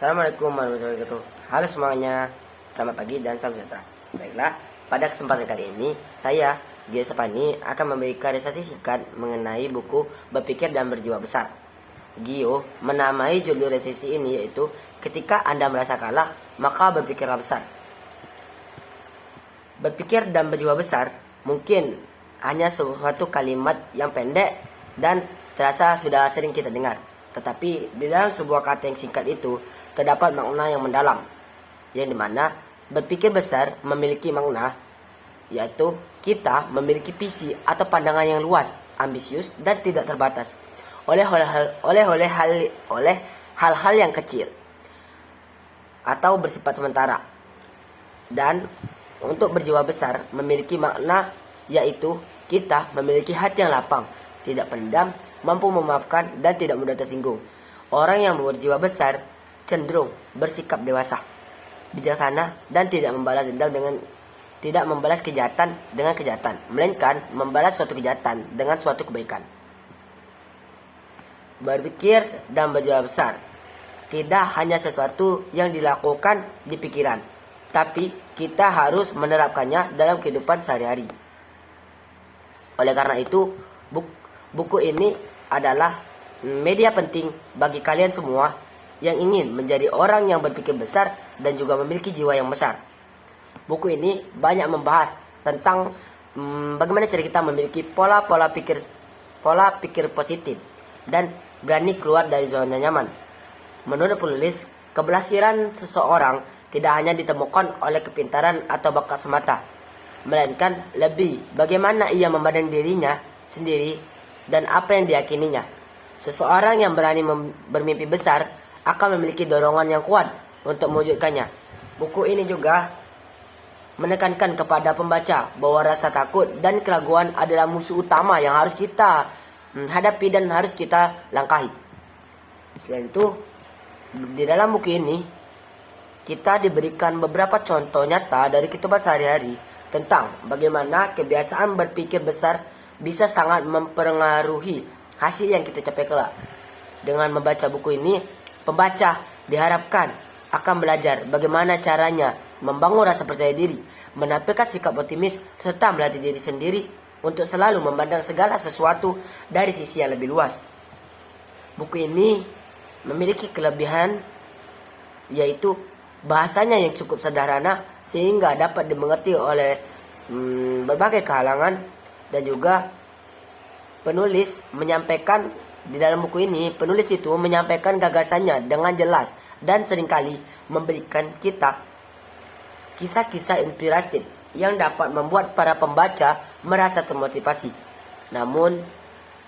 Assalamualaikum warahmatullahi wabarakatuh. Halo semuanya, selamat pagi dan salam sejahtera. Baiklah, pada kesempatan kali ini saya, Gio Sapani, akan memberikan resensi singkat mengenai buku Berpikir dan Berjiwa Besar. Gio menamai judul resensi ini yaitu Ketika Anda Merasa Kalah, Maka Berpikirlah Besar. Berpikir dan berjiwa besar mungkin hanya suatu kalimat yang pendek dan terasa sudah sering kita dengar. Tetapi di dalam sebuah kata yang singkat itu terdapat makna yang mendalam, yang dimana berpikir besar memiliki makna, yaitu kita memiliki visi atau pandangan yang luas, ambisius dan tidak terbatas oleh hal-hal yang kecil atau bersifat sementara. Dan untuk berjiwa besar memiliki makna, yaitu kita memiliki hati yang lapang, tidak pendam, mampu memaafkan dan tidak mudah tersinggung. Orang yang berjiwa besar cenderung bersikap dewasa, bijaksana dan tidak membalas kejahatan dengan kejahatan, melainkan membalas suatu kejahatan dengan suatu kebaikan. Berpikir dan berjiwa besar tidak hanya sesuatu yang dilakukan di pikiran, tapi kita harus menerapkannya dalam kehidupan sehari-hari. Oleh karena itu, buku ini adalah media penting bagi kalian semua yang ingin menjadi orang yang berpikir besar dan juga memiliki jiwa yang besar. Buku ini banyak membahas tentang bagaimana cara kita memiliki pola pikir positif dan berani keluar dari zona nyaman. Menurut penulis, keberhasilan seseorang tidak hanya ditemukan oleh kepintaran atau bakat semata, melainkan lebih bagaimana ia memandang dirinya sendiri dan apa yang diyakininya. Seseorang yang berani bermimpi besar akan memiliki dorongan yang kuat untuk mewujudkannya. Buku ini juga menekankan kepada pembaca bahwa rasa takut dan keraguan adalah musuh utama yang harus kita hadapi dan harus kita langkahi. Selain itu, di dalam buku ini kita diberikan beberapa contoh nyata dari kehidupan sehari-hari tentang bagaimana kebiasaan berpikir besar bisa sangat mempengaruhi hasil yang kita capai kelak. Dengan membaca buku ini, pembaca diharapkan akan belajar bagaimana caranya membangun rasa percaya diri, menampilkan sikap optimis, serta melatih diri sendiri untuk selalu memandang segala sesuatu dari sisi yang lebih luas. Buku ini memiliki kelebihan, yaitu bahasanya yang cukup sederhana sehingga dapat dimengerti oleh berbagai kalangan, dan juga penulis menyampaikan di dalam buku ini, penulis itu menyampaikan gagasannya dengan jelas dan seringkali memberikan kita kisah-kisah inspiratif yang dapat membuat para pembaca merasa termotivasi. Namun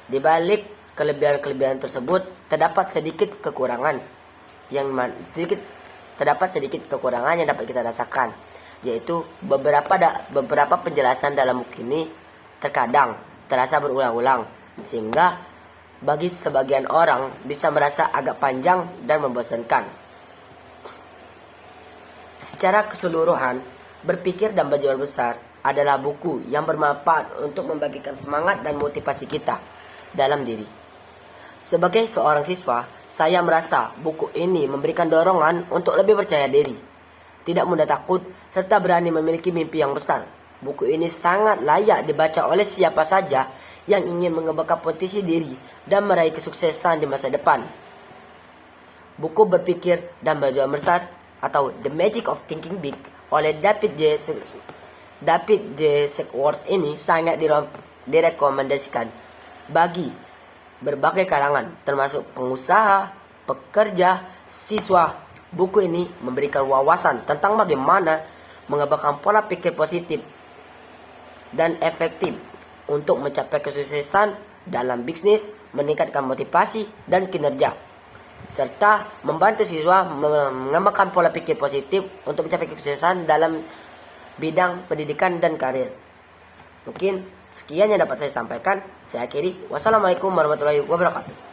di balik kelebihan-kelebihan tersebut terdapat sedikit kekurangan yang dapat kita rasakan, yaitu beberapa penjelasan dalam buku ini terkadang terasa berulang-ulang, sehingga bagi sebagian orang bisa merasa agak panjang dan membosankan. Secara keseluruhan, Berpikir dan Berjiwa Besar adalah buku yang bermanfaat untuk membagikan semangat dan motivasi kita dalam diri. Sebagai seorang siswa, saya merasa buku ini memberikan dorongan untuk lebih percaya diri, tidak mudah takut, serta berani memiliki mimpi yang besar. Buku ini sangat layak dibaca oleh siapa saja yang ingin mengembangkan potensi diri dan meraih kesuksesan di masa depan. Buku Berpikir dan Berjiwa Besar atau The Magic of Thinking Big oleh David J. Sequoia ini sangat direkomendasikan bagi berbagai kalangan, termasuk pengusaha, pekerja, siswa. Buku ini memberikan wawasan tentang bagaimana mengembangkan pola pikir positif dan efektif untuk mencapai kesuksesan dalam bisnis, meningkatkan motivasi dan kinerja, serta membantu siswa mengembangkan pola pikir positif untuk mencapai kesuksesan dalam bidang pendidikan dan karir. Mungkin sekian yang dapat saya sampaikan. Saya akhiri. Wassalamualaikum warahmatullahi wabarakatuh.